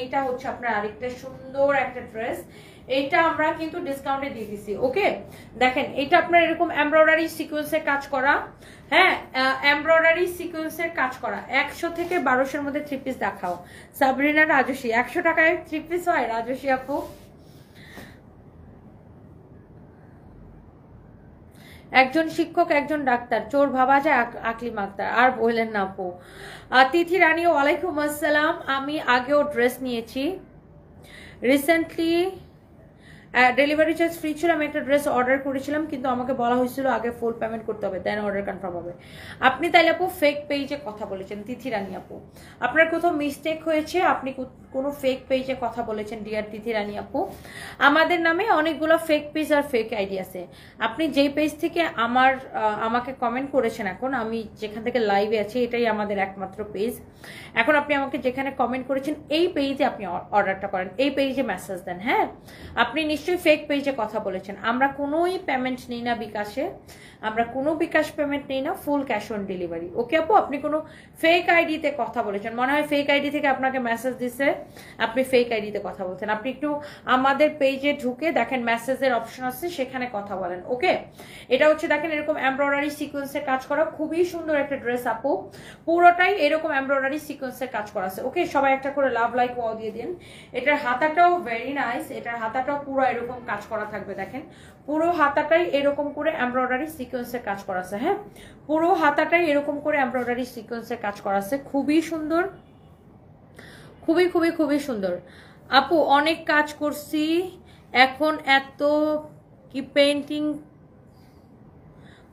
এইটা হচ্ছে আপনার আরেকটা সুন্দর একটা ড্রেস, এইটা আমরা কিন্তু ডিসকাউন্টে দিয়ে দিছি। ওকে দেখেন এটা আপনার এরকম এমব্রয়ডারি সিকোয়েন্সের কাজ করা, হ্যাঁ এমব্রয়ডারি সিকোয়েন্সের কাজ করা। 100 থেকে 1200-এর মধ্যে 3 পিস দেখাও। সাবরিনা রাজস্বী 100 টাকায় 3 পিস হয় রাজস্বী আপু? একজন শিক্ষক একজন ডাক্তার, চোর ভাবা যায় আকলিম আক্তার। আর বললেন না আপু। তিথি রানী ওয়ালাইকুম আসসালাম। আমি আগেও ড্রেস নিয়েছি, রিসেন্টলি ডেলিভারি চার্জ ফ্রি ছিল। আমি একটা ড্রেস অর্ডার করেছিলাম কিন্তু আমাকে বলা হয়েছিল আগে ফুল পেমেন্ট করতে হবে, দেন অর্ডার কনফার্ম হবে। আপনি তাইলে আপু ফেক পেজে কথা বলেছেন তিথি রানী আপু, আপনার কোথাও মিস্টেক হয়েছে, আপনি কোনো ফেক পেজে কথা বলেছেন ডিয়ার তিথি রানী আপু। আমাদের নামে অনেকগুলো ফেক পেজ আর ফেক আইডি আছে। আপনি যেই পেজ থেকে আমাকে কমেন্ট করেছেন, এখন আমি যেখান থেকে লাইভে আছি এটাই আমাদের একমাত্র পেজ। এখন আপনি আমাকে যেখানে কমেন্ট করেছেন এই পেজে আপনি অর্ডারটা করেন, এই পেজে মেসেজ দেন। হ্যাঁ আপনি নিশ্চয়ই ফেক পেজে কথা বলেছেন। আমরা কোনোই পেমেন্ট নিই না বিকাশে, আমরা কোনো বিকাশ পেমেন্ট নিই না, ফুল ক্যাশ অন ডেলিভারি। ওকে আপু আপনি কোনো ফেক আইডিতে কথা বলেছেন, মনে হয় ফেক আইডি থেকে আপনাকে মেসেজ দিছে, আপনি ফেক আইডিতে কথা বলছেন। আপনি একটু আমাদের পেজে ঢুকে দেখেন মেসেজের অপশন আছে, সেখানে কথা বলেন। ওকে এটা হচ্ছে দেখেন এরকম এমব্রয়ডারি সিকোয়েন্সের কাজ করা, খুবই সুন্দর একটা ড্রেস আপু, পুরোটাই এরকম এমব্রয়ডারি সিকোয়েন্সের কাজ করা আছে। ওকে সবাই একটা করে লাভ লাইক ওয়াও দিয়ে দিন। এটার হাতাটাও ভেরি নাইস, এটার হাতাটাও পুরো এরকম কাজ করা থাকবে। দেখেন পুরো হাতাটাই এরকম করে এমব্রয়ডারি সিকোয়েন্সের কাজ করা আছে। হ্যাঁ পুরো হাতাটাই এরকম করে এমব্রয়ডারি সিকোয়েন্সের কাজ করা আছে, খুবই সুন্দর, খুবই খুবই খুবই সুন্দর। আপু অনেক কাজ করছি, এখন এত কি পেইন্টিং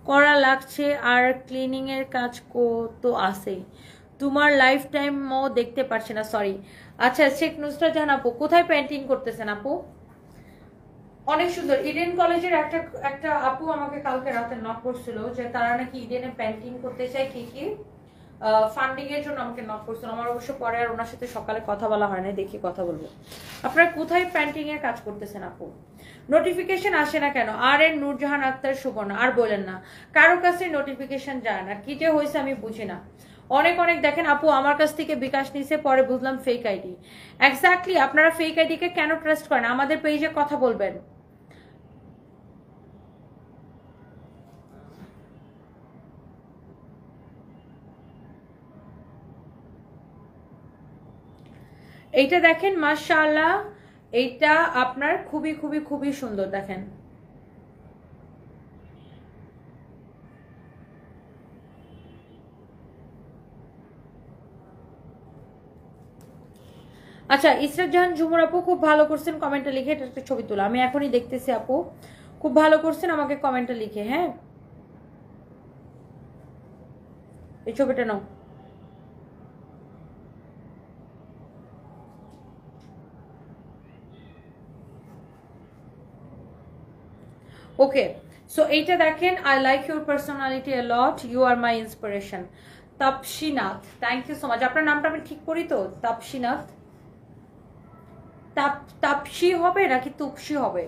করা লাগছে আর ক্লিনিং এর কাজ তো আছেই, তোমার লাইফ টাইমও দেখতে পারছে না, সরি। আচ্ছা শেখ নুসরাত জাহান আপু কোথায় পেইন্টিং করতেছেন আপু? অনেক সুন্দর। ইডেন কলেজের একটা আপু আমাকে কালকে রাতে নক করছিল যে তারা নাকি ইডেনে পেইন্টিং করতে চায়, কি ফান্ডিং এর জন্য আমাকে নক করছিল। আমার অবশ্য পরে আর ওনার সাথে সকালে কথা বলা হয় না, দেখি কথা বলবো। আপনারা কোথায় পেইন্টিং এর কাজ করতেছেন আপু? নোটিফিকেশন আসে না কেন? আর এর নূরজাহান আক্তার সুবর্ণা আর বলেন না, কারো কাছে নোটিফিকেশন যায় না, কি যে হয়েছে আমি বুঝি না। অনেক অনেক দেখেন আপু আমার কাছ থেকে বিকাশ নিছে, পরে বুঝলাম ফেক আইডি। এক্স্যাক্টলি আপনারা ফেক আইডিকে কেন ট্রাস্ট করেন? আমাদের পেজে কথা বলবেন। এইটা দেখেন মাশাআল্লাহ, এইটা আপনার খুবই খুবই খুবই সুন্দর। দেখেন আচ্ছা ইসরাত জাহান ঝুমুর আপু খুব ভালো করছেন কমেন্টে লিখে, এটা একটা ছবি তোলা, আমি এখনই দেখতেছি আপু, খুব ভালো করছেন, আমাকে কমেন্টে লিখে। হ্যাঁ এই ছবিটা নাও। ওকে সো এইটা দেখেন, I like your personality a lot, you are my inspiration. Tapasinath thank you so much. আপনার নামটা আমি ঠিক করি তো? তাপসীনাথ, তাপসী হবে নাকি তুপসী হবে?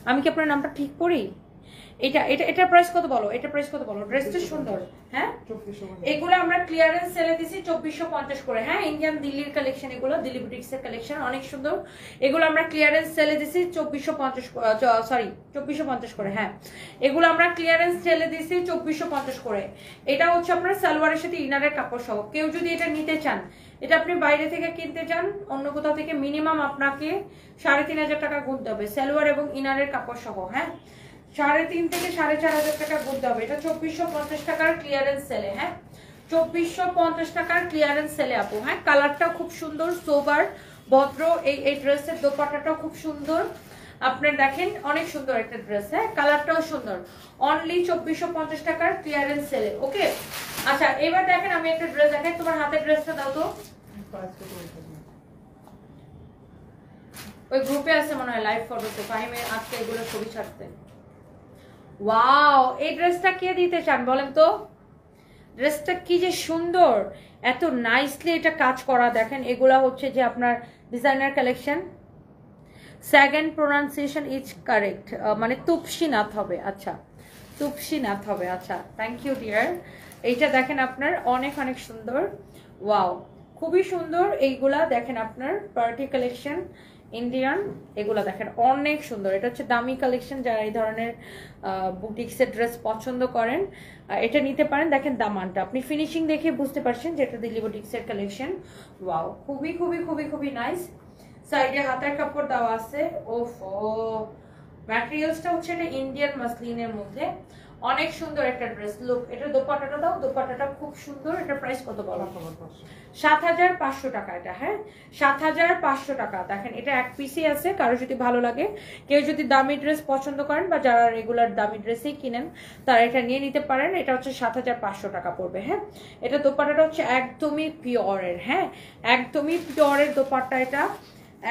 আমি কি আপনার নামটা ঠিক করি? এটার প্রাইস কত বলো, এটা প্রাইস কত বলো? ড্রেসটা সুন্দর। হ্যাঁ এগুলো আমরা ক্লিয়ারেন্স সেলে দিছি 2450 করে। হ্যাঁ ইন্ডিয়ান দিল্লির কালেকশন, এগুলো দিল্লি বুটিক্সের কালেকশন, অনেক সুন্দর। এগুলো আমরা ক্লিয়ারেন্স সেলে দিছি 2450 করে। হ্যাঁ এগুলো আমরা ক্লিয়ারেন্স সেলে দিছি 2450 করে। এটা হচ্ছে আপনার সালোয়ারের সাথে ইনারের কাপড় সহ। কেউ যদি এটা নিতে চান, এটা আপনি বাইরে থেকে কিনতে চান অন্য কোথাও থেকে, মিনিমাম আপনাকে 3500 টাকা গুনতে হবে সালোয়ার এবং ইনারের কাপড় সহ। হ্যাঁ 3.5 থেকে 4.5 টাকা গুনতে হবে। এটা 2450 টাকার ক্লিয়ারেন্স সেলে। হ্যাঁ 2450 টাকার ক্লিয়ারেন্স সেলে আপু। হ্যাঁ কালারটাও খুব সুন্দর, সোবার ভদ্র। এই ড্রেসের দোপাট্টাটাও খুব সুন্দর, আপনার দেখেন অনেক সুন্দর একটা ড্রেস। হ্যাঁ কালারটাও সুন্দর, অনলি 2450 টাকার ক্লিয়ারেন্স সেলে। ওকে আচ্ছা এবার দেখেন আমি একটা ড্রেস দেখাই, তোমার হাতের ড্রেসটা দাও তো। ওই গ্রুপে আছে মনে হয় লাইভ ফটোতে, ফাহিমের আজকে এগুলো ছবি ছাড়তে। ওয়াও এই ড্রেসটা কে দিতে চান বলেন তো? ড্রেসটা কি যে সুন্দর, এত নাইসলি এটা কাজ করা। দেখেন এগুলা হচ্ছে যে আপনার designer collection. Second pronunciation is correct, মানে তুপসীনাথ হবে। আচ্ছা তুপসীনাথ হবে। আচ্ছা থ্যাংক ইউ ডিয়ার। এইটা দেখেন আপনার অনেক অনেক সুন্দর। ওয়াও খুবই সুন্দর এইগুলা দেখেন, আপনার পার্টি কালেকশন ইন্ডিয়ান, এগুলা দেখেন অনেক সুন্দর। এটা হচ্ছে দামি কালেকশন, যারা এই ধরনের বুটিক্সের ড্রেস পছন্দ করেন এটা নিতে পারেন। দেখেন দামানটা আপনি ফিনিশিং দেখে বুঝতে পারছেন যে এটা দিল্লি বুটিক্সের কালেকশন। ওয়াও, খুবই খুবই খুবই খুবই নাইস। সাইডে হাতার কাপড় দেওয়া আছে। ওফো, ম্যাটেরিয়ালসটা হচ্ছে এটা ইন্ডিয়ান মাসলিনের মধ্যে, অনেক সুন্দর একটা ড্রেস। লুক, এটা দোপাট্টাটা দাও, দোপাট্টাটা খুব সুন্দর। এটা প্রাইস কত বলো? 7,500 টাকা এটা। হ্যাঁ, 7,500 টাকা। দেখেন এটা এক পিসই আছে, কারো যদি ভালো লাগে, কেউ যদি দামি ড্রেস পছন্দ করেন বা যারা রেগুলার দামি ড্রেসই কিনেন তারা এটা নিয়ে নিতে পারেন। এটা হচ্ছে 7,500 টাকা পড়বে। হ্যাঁ, এটা দোপাট্টাটা হচ্ছে একদমই পিওরের। হ্যাঁ, একদমই পিওরের দোপাট্টা এটা,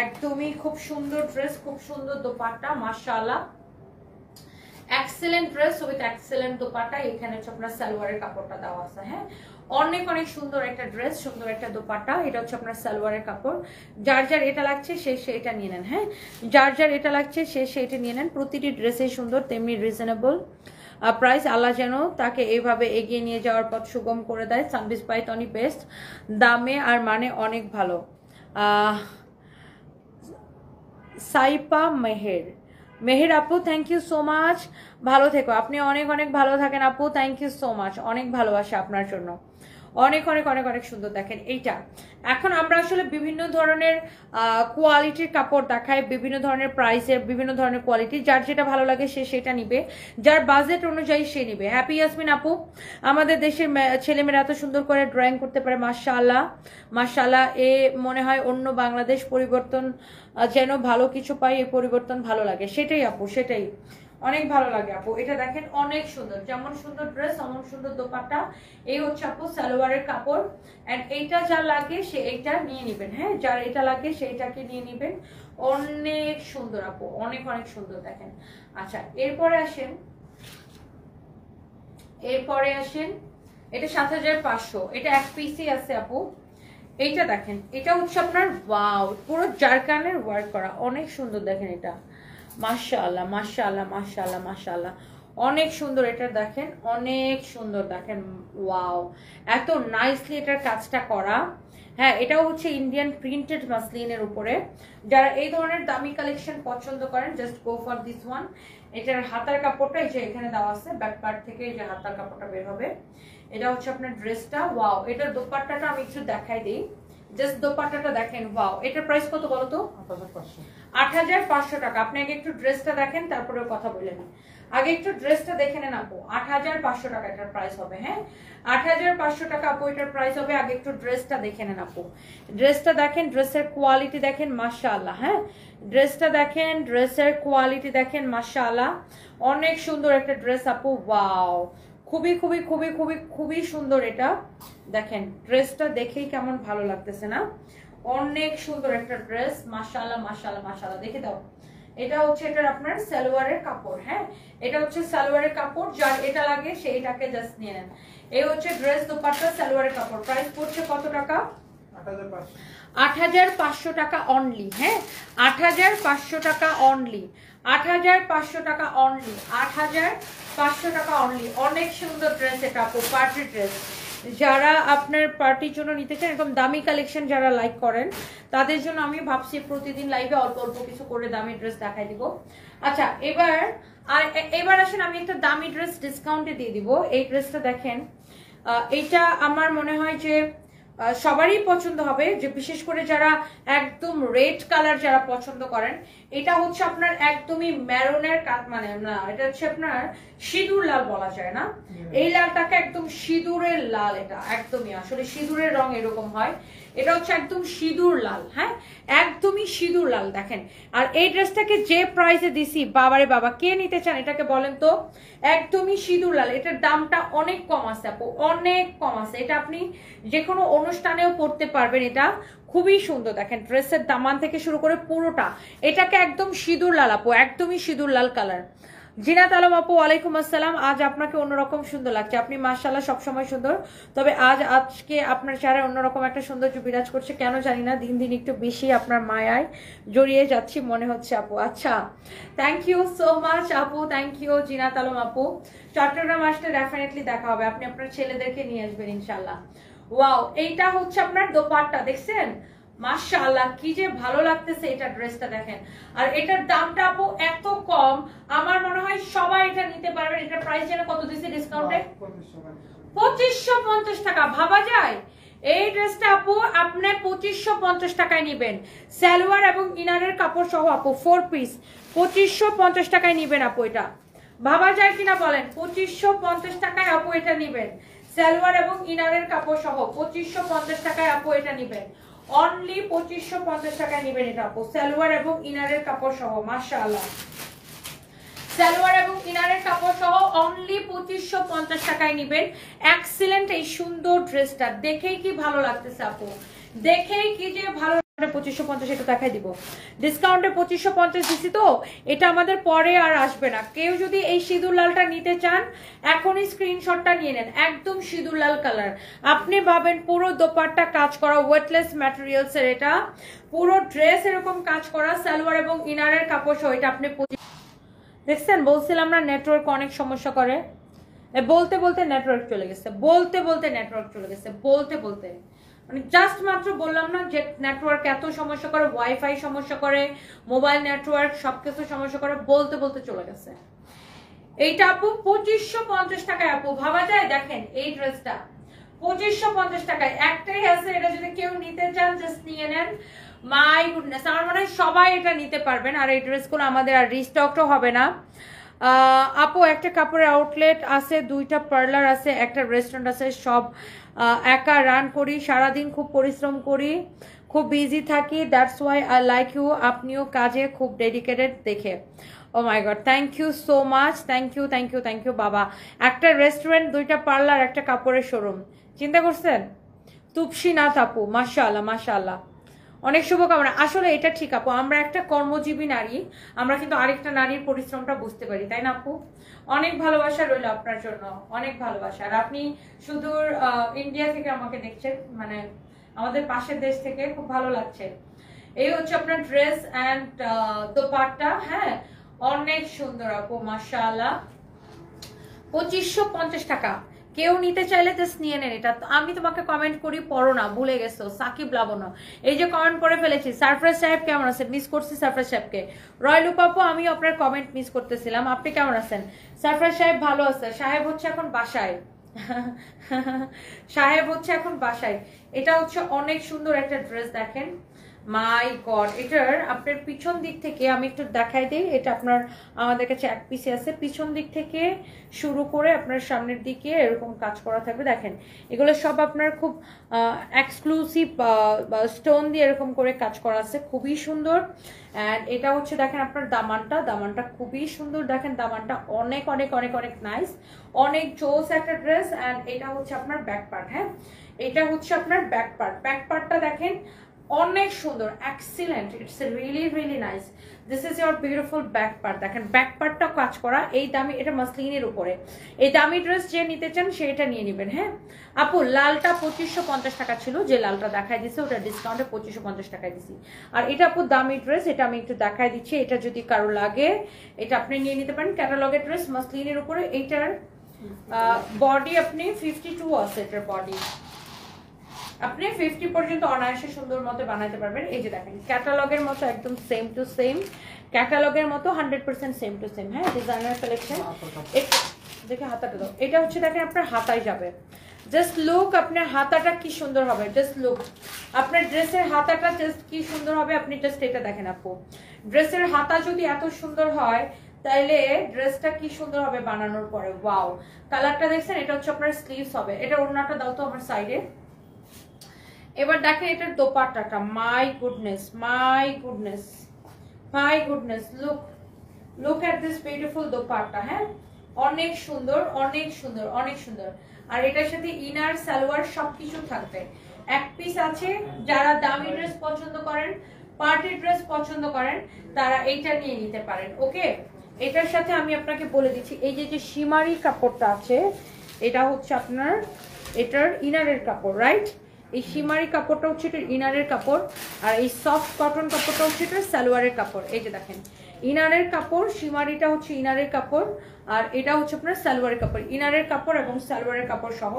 একদমই খুব সুন্দর ড্রেস, খুব সুন্দর দোপাট্টা, মাশাআল্লাহ। Excellent dress with excellent dupatta. এখানে হচ্ছে আপনার সালোয়ারের কাপড়টা দেওয়া আছে। হ্যাঁ, অনেক অনেক সুন্দর একটা ড্রেস, সুন্দর একটা দোপাট্টা। এটা হচ্ছে আপনার সালোয়ারের কাপড়। যার যার এটা লাগছে সে এটা নিয়ে নেন। হ্যাঁ, যার যার এটা লাগছে সে এটা নিয়ে নেন। প্রতিটি ড্রেসেই সুন্দর, তেমনি রিজনেবল প্রাইস। আল্লাহ যেন তাকে এইভাবে এগিয়ে নিয়ে যাওয়ার পথ সুগম করে দেয়। সানবিজ পাইথনি বেস্ট, দামে আর মানে অনেক ভালো। সাইপা মেহের আপু, থ্যাংক ইউ সো মাচ, ভালো থেকো। আপনি অনেক অনেক ভালো থাকেন আপু, থ্যাংক ইউ সো মাচ, অনেক ভালোবাসা আপনার জন্য। অনেক অনেক অনেক অনেক সুন্দর। দেখেন এইটা, এখন আমরা আসলে বিভিন্ন ধরনের কোয়ালিটির কাপড় দেখাই, বিভিন্ন ধরনের প্রাইসের, বিভিন্ন ধরনের কোয়ালিটি। যার যেটা ভালো লাগে সে সেটা নিবে, যার বাজেট অনুযায়ী সে নিবে। হ্যাপি ইয়াসমিন আপু, আমাদের দেশের ছেলেমেয়েরা এত সুন্দর করে ড্রয়িং করতে পারে, মাশাআল্লাহ মাশাআল্লাহ। এ মনে হয় অন্য বাংলাদেশ পরিবর্তন যেন ভালো কিছু পাই, এই পরিবর্তন ভালো লাগে। সেটাই আপু, সেটাই অনেক ভালো লাগে আপু। এটা দেখেন অনেক সুন্দর, যেমন সুন্দর ড্রেস অমন সুন্দর দোপাট্টা। এই হচ্ছে আপু সালোয়ারের কাপড়। এন্ড এইটা যার লাগে সে এইটা নিয়ে নেবেন। হ্যাঁ, যার এটা লাগে সেইটাকে নিয়ে নেবেন। অনেক সুন্দর আপু, অনেক অনেক সুন্দর। দেখেন, আচ্ছা এরপরে আসেন, এটা 7,500। এটা এক পিসই আছে আপু। এইটা দেখেন, এটা হচ্ছে আপনার ওয়াও, পুরো জারকানের ওয়ার্ক করা, অনেক সুন্দর। দেখেন এটা, মাশাআল্লাহ মাশাআল্লাহ মাশাআল্লাহ মাশাআল্লাহ, অনেক সুন্দর। এটা দেখেন অনেক সুন্দর। দেখেন ওয়াও, এত নাইসলি এটার কাজটা করা। হ্যাঁ, এটাও হচ্ছে ইন্ডিয়ান প্রিন্টেড মাসলিনের উপরে। যারা এই ধরনের দামি কালেকশন পছন্দ করেন, just go for this one. এটার হাতার কাপড়টা এই যে এখানে দেওয়া আছে, ব্যাক পার্ট থেকে এই যে হাতার কাপড়টা বের হবে। এটা হচ্ছে আপনার ড্রেসটা। ওয়াও, এটার দোপাট্টাটা আমি একটু দেখাই দিই, জাস্ট দোপাট্টাটা দেখেন। ওয়াও, এটার প্রাইস কত বলো তো? 8,500 টাকা। আপনি আগে একটু ড্রেসটা দেখেন, তারপরে কথা বলেন। আগে একটু ড্রেসটা দেখে নেন আপু। 8,500 টাকা এটার প্রাইস হবে। হ্যাঁ, 8,500 টাকা আপু এটার প্রাইস হবে। আগে একটু ড্রেসটা দেখে নেন আপু। ড্রেসটা দেখেন, ড্রেসের কোয়ালিটি দেখেন, মাশাআল্লাহ। হ্যাঁ, ড্রেসটা দেখেন, ড্রেসের কোয়ালিটি দেখেন, মাশাআল্লাহ। অনেক সুন্দর একটা ড্রেস আপু। ওয়াও, খুবই খুবই খুবই খুবই খুবই সুন্দর। এটা দেখেন, ড্রেসটা দেখেই কেমন ভালো লাগতেছে না? অনেক সুন্দর একটা ড্রেস, মাশাআল্লাহ মাশাআল্লাহ মাশাআল্লাহ। দেখে দাও, এটা হচ্ছে এটার আপনার সালোয়ারের কাপড়। হ্যাঁ, এটা হচ্ছে সালোয়ারের কাপড়। যার এটা লাগে সেইটাকে জাস্ট নিয়ে নেন। এই হচ্ছে ড্রেস, দোপাট্টা, সালোয়ারের কাপড়। প্রাইস পড়ছে কত টাকা? 8,500 টাকা অনলি। হ্যাঁ, 8,500 টাকা অনলি, 8,500 টাকা অনলি, 8,500 টাকা অনলি। অনেক সুন্দর ড্রেস এটা আপু, পার্টি ড্রেস। যারা আপনার পার্টির জন্য নিতে চান, এরকম দামি কালেকশন যারা লাইক করেন তাদের জন্য আমি ভাবছি প্রতিদিন লাইভে অল্প অল্প কিছু করে দামি ড্রেস দেখাই দিব। আচ্ছা, এবার আসেন আমি একটা দামি ড্রেস ডিসকাউন্টে দিয়ে দিব। এই ড্রেসটা দেখেন, এইটা আমার মনে হয় যে সবারই পছন্দ হবে, যে বিশেষ করে যারা একদম রেড কালার যারা পছন্দ করেন। এটা হচ্ছে আপনার একদমই ম্যারনের মানে না, এটা হচ্ছে আপনার সিঁদুর লাল বলা যায় না, এই লালটাকে একদম সিঁদুরের লাল। এটা একদমই আসলে সিঁদুরের রং এরকম হয়, এটা হচ্ছে একদম সিঁদুর লাল। হ্যাঁ, একদমই সিঁদুর লাল। দেখেন, আর এই ড্রেসটাকে যে প্রাইসে দিছি, বাবারে বাবা, কে নিতে চান এটাকে বলেন তো? একদমই সিঁদুর লাল। এটার দামটা অনেক কম আছে আপু, অনেক কম আছে। এটা আপনি যে কোনো অনুষ্ঠানেও পরতে পারবেন। এটা খুবই সুন্দর। দেখেন, ড্রেসের দামান থেকে শুরু করে পুরোটা, এটাকে একদম সিঁদুর লাল আপু, একদমই সিঁদুর লাল কালার। জিনাত আলম আপু, ওয়ালাইকুম আসসালাম। আজ আপনাকে অন্যরকম সুন্দর লাগছে। আপনি মাশাআল্লাহ সবসময় সুন্দর, তবে আজকে আপনার চেহারায় অন্যরকম একটা সৌন্দর্য বিরাজ করছে, কেন জানি না। দিন দিন একটু বেশি আপনার মায়ায় জড়িয়ে যাচ্ছি মনে হচ্ছে আপু। আচ্ছা, থ্যাংক ইউ সো মাচ আপু, থ্যাংক ইউ জিনাত আলম আপু। চট্টগ্রাম আসলে ডেফিনেটলি দেখা হবে। আপনি আপনার ছেলেদেরকে নিয়ে আসবেন ইনশাল্লাহ। ওয়াও, এইটা হচ্ছে আপনার দোপাট্টা, দেখছেন মাশাআল্লাহ কি যে ভালো লাগতেছে এটা ড্রেসটা দেখেন। আর এটার দামটা আপু এত কম, আমার মনে হয় সবাই এটা নিতে পারবেন। এটা প্রাইস যেন কত দিছে ডিসকাউন্টে? 2550 টাকা। ভাবা যায়? এই ড্রেসটা আপু আপনি 2550 টাকায় নেবেন, সালোয়ার এবং ইনারের কাপড় সহ আপু 4 পিস 2550 টাকায় নেবেন আপু। এটা ভাবা যায় কিনা বলেন? 2550 টাকায় আপু এটা নেবেন, সালোয়ার এবং ইনারের কাপড় সহ 2550 টাকায় আপু এটা নেবেন, অনলি 2550 টাকায় নেবেন এটা আপু, সালোয়ার এবং ইনারের কাপড় সহ। মাশাআল্লাহ, সালোয়ার এবং ইনারের কাপড় সহ অনলি 2550 টাকায় নেবেন। এক্সিলেন্ট এই সুন্দর ড্রেসটা দেখেই কি ভালো লাগতেছে আপু, দেখেই কি যে ভালো। 2550 এটা দেখাই দিব, ডিসকাউন্টে 2550 দিছি তো, এটা আমাদের পরে আর আসবে না। কেউ যদি এই সিঁদুর লালটা নিতে চান এখনই স্ক্রিনশটটা নিয়ে নেন, একদম সিঁদুর লাল কালার। আপনি ভাবেন পুরো দোপাট্টা কাজ করা ওয়েটলেস ম্যাটেরিয়ালস এর, এটা পুরো ড্রেস এরকম কাজ করা, সালোয়ার এবং ইনারের কাপড় সহ এটা আপনি। দেখছেন, বলছিলাম না নেটওয়ার্ক অনেক সমস্যা করে, বলতে বলতে নেটওয়ার্ক চলে গেছে, বলতে বলতে নেটওয়ার্ক চলে গেছে, বলতে বলতে মানে জাস্ট মাত্র বললাম না যে নেটওয়ার্ক এত সমস্যা করে, ওয়াইফাই সমস্যা করে, মোবাইল নেটওয়ার্ক সবকিছু সমস্যা করে, বলতে বলতে চলে গেছে। এইটা আপু 2550 টাকায় আপু, ভাবা যায়? দেখেন এই ড্রেসটা 2550 টাকায় একটাই আছে, এটা যদি কেউ নিতে চান জাস্ট নিয়ে নেন। মাই গুডনেস, আমার মনে হয় সবাই এটা নিতে পারবেন। আর এই ড্রেসগুলো আমাদের আর রিস্টকও হবে না আপু। একটা কাপড়ের আউটলেট আছে, 2টা পার্লার আছে, একটা রেস্টুরেন্ট আছে, সব একা রান করি, সারাদিন খুব পরিশ্রম করি, খুব বিজি থাকি, that's why I like you. আপনিও কাজে খুব ডেডিকেটেড দেখে। Oh my god, thank you so much, thank you thank you thank you বাবা। একটা রেস্টুরেন্ট, 2টা পার্লার, একটা কাপড়ের শোরুম, চিন্তা করছেন? তুপসীনাথ আপু, মাশাআল্লাহ মাশাআল্লাহ, অনেক শুভকামনা। আসলে এটা ঠিক আপু, আমরা একটা কর্মজীবী নারী, আমরা কিন্তু আরেকটা নারীর পরিশ্রমটা বুঝতে পারি, তাই না আপু? অনেক ভালোবাসা রইল আপনার জন্য, অনেক ভালোবাসা। আর আপনি সুদূর ইন্ডিয়া থেকে আমাকে দেখছেন, মানে আমাদের পাশের দেশ থেকে, খুব ভালো লাগছে। এই হচ্ছে আপনার ড্রেস অ্যান্ড দোপাট্টা, হ্যাঁ অনেক সুন্দর আপু মাশাআল্লাহ। 2550 টাকা, কেউ নিতে চাইলে জাস্ট নিয়ে নেন এটা। আমি তোমাকে কমেন্ট করি, পড়ো না, ভুলে গেছো, সাকিব লাবনা এই যে কমেন্ট করে ফেলেছি। সারফরাজ সাহেব কেমন আছেন? মিস করছি সারফরাজ সাহেবকে। রয়্যাল উপাপু, আমি আপনার কমেন্ট মিস করতেছিলাম, আপনি কেমন আছেন? সারফরাজ সাহেব ভালো আছে, সাহেব হচ্ছে এখন বাসায় সাহেব হচ্ছে এখন বাসায়। এটা হচ্ছে অনেক সুন্দর একটা ড্রেস, দেখেন মাই গড। এটার আপনার পিছন দিক থেকে আমি একটু দেখাই দিই, এটা আপনার আমাদের কাছে এক পিসে আছে, পিছন দিক থেকে শুরু করে আপনার সামনের দিকে এরকম কাজ করা থাকবে। দেখেন এগুলো সব আপনার খুব এক্সক্লুসিভ স্টোন দিয়ে এরকম করে কাজ করা আছে, খুবই সুন্দর। অ্যান্ড এটা হচ্ছে দেখেন আপনার দামানটা, দামানটা খুবই সুন্দর, দেখেন দামানটা অনেক অনেক অনেক অনেক নাইস, অনেক জোস একটা ড্রেস। অ্যান্ড এটা হচ্ছে আপনার ব্যাক পার্ট, হ্যাঁ এটা হচ্ছে আপনার ব্যাক পার্ট। ব্যাক পার্টটা দেখেন অনেক সুন্দর, excellent, it's really really nice. This is your beautiful back part. দেখেন ব্যাক পার্টটা কাজ করা, এই দামি, এটা মাসলিনের উপরে, এই দামি ড্রেস যে নিতে চান সেটা নিয়ে নেবেন। হ্যাঁ আপু, লালটা 2550 টাকা ছিল, যে লালটা দেখাই দিচ্ছে ওটা ডিসকাউন্টে 2550 টাকায় দিছি। আর এটা আপু দামি ড্রেস, এটা আমি একটু দেখাই দিচ্ছি, এটা যদি কারো লাগে এটা আপনি নিয়ে নিতে পারেন। ক্যাটালগের ড্রেস মাসলিনের উপরে, এইটার বডি আপনি 52 আছে, এটার বডি আপনি 50 পর্যন্ত অনায়াসে সুন্দর মতো বানাতে পারবেন। এই যে দেখেন ক্যাটালগের মতো একদম সেম টু সেম, ক্যাটালগের মতো 100% সেম টু সেম। হ্যাঁ ডিজাইনার কালেকশন। দেখে হাতাটা দাও, এটা হচ্ছে দেখেন আপনার হাতায় যাবে, জাস্ট লুক আপনার হাতাটা কি সুন্দর হবে, জাস্ট লুক আপনার ড্রেসের হাতাটা জাস্ট কি সুন্দর হবে, আপনি জাস্ট এটা দেখেন আপু, ড্রেসের হাতা যদি এত সুন্দর হয় তাইলে ড্রেসটা কি সুন্দর হবে বানানোর পরে। ওয়াও, কালারটা দেখছেন? এটা হচ্ছে আপনার স্লিভস হবে। এটা ওড়নাটা দাও তো আমার সাইডে। এবার দেখেন এটার দোপাট্টাটা, my goodness my goodness my goodness, look look at this beautiful dupatta. হ্যাঁ অনেক সুন্দর অনেক সুন্দর অনেক সুন্দর। আর এটার সাথে ইনার সালোয়ার সবকিছু থাকবে, এক পিস আছে। যারা দামি ড্রেস পছন্দ করেন, পার্টি ড্রেস পছন্দ করেন, তারা এইটা নিয়ে নিতে পারেন। ওকে, এটার সাথে আমি আপনাকে বলে দিচ্ছি, এই যে যে শিমারি কাপড়টা আছে, এটা হচ্ছে আপনার এটার ইনারের কাপড়, রাইট? এই শিমারি কাপড়টা হচ্ছে এটার ইনারের কাপড়, আর এই সফট কটন কাপড়টা হচ্ছে এটার সালোয়ারের কাপড়। এই যে দেখেন ইনারের কাপড়, শিমারিটা হচ্ছে ইনারের কাপড়, আর এটা হচ্ছে আপনার সালোয়ারের কাপড়। ইনারের কাপড় এবং সালোয়ারের কাপড় সহ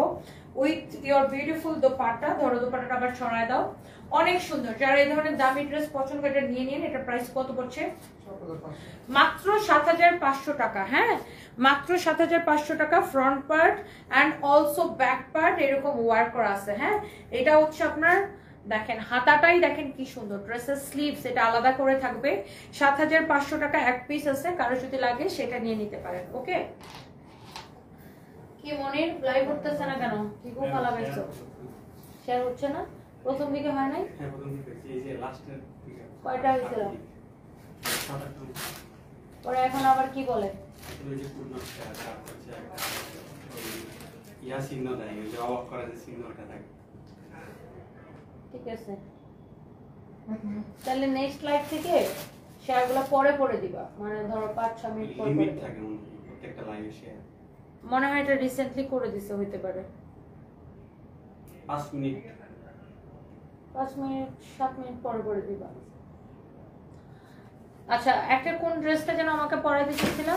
উইথ ইওর বিউটিফুল দোপাট্টা। ধরো দোপাট্টাটা আবার ছড়ায় দাও, অনেক সুন্দর। যারা এই ধরনের দামি ড্রেস পছন্দ করে নিয়ে নিন। এটা প্রাইস কত পড়ছে? মাত্র 7500 টাকা। হ্যাঁ, মাত্র 7500 টাকা। Front part and also back part এরকম ওয়ার্ক করা আছে। হ্যাঁ, এটা হচ্ছে আপনার দেখেন হাতাটাই দেখেন কি সুন্দর। ড্রেসের স্লিভস এটা আলাদা করে থাকবে। 7500 টাকা এক পিস আছে, কারো যদি লাগে সেটা নিয়ে নিতে পারেন। ওকে, কি মনির লাইভ করতেছে না কেন? কি গো ভালো লাগছে, শেয়ার হচ্ছে না? প্রথম দিকে হয় নাই? হ্যাঁ, প্রথম দিকে এই যে লাস্টের দিকে কয়টা হয়েছিল? পরে এখন আবার কি বলে? ওই যে পূর্ণ চাপ হচ্ছে ইয়া চিহ্ন দেয়, ওই যে অবাক করা যে চিহ্নটা থাকে। ঠিক আছে, তাহলে নেক্সট লাইভ থেকে শেয়ারগুলো পরে পরে দিবা, মানে ধরো 5-6 মিনিট পরে লিমিট পরে। থাকে প্রত্যেকটা লাইভে শেয়ার। মনে হয় এটা রিসেন্টলি করে দিছে, হইতে পারে 5 মিনিট 5 মিনিট 7 মিনিট পরে পরে দিবা। আচ্ছা, একটা কোন ড্রেসটা যেন আমাকে পরাইতে চেয়েছিল?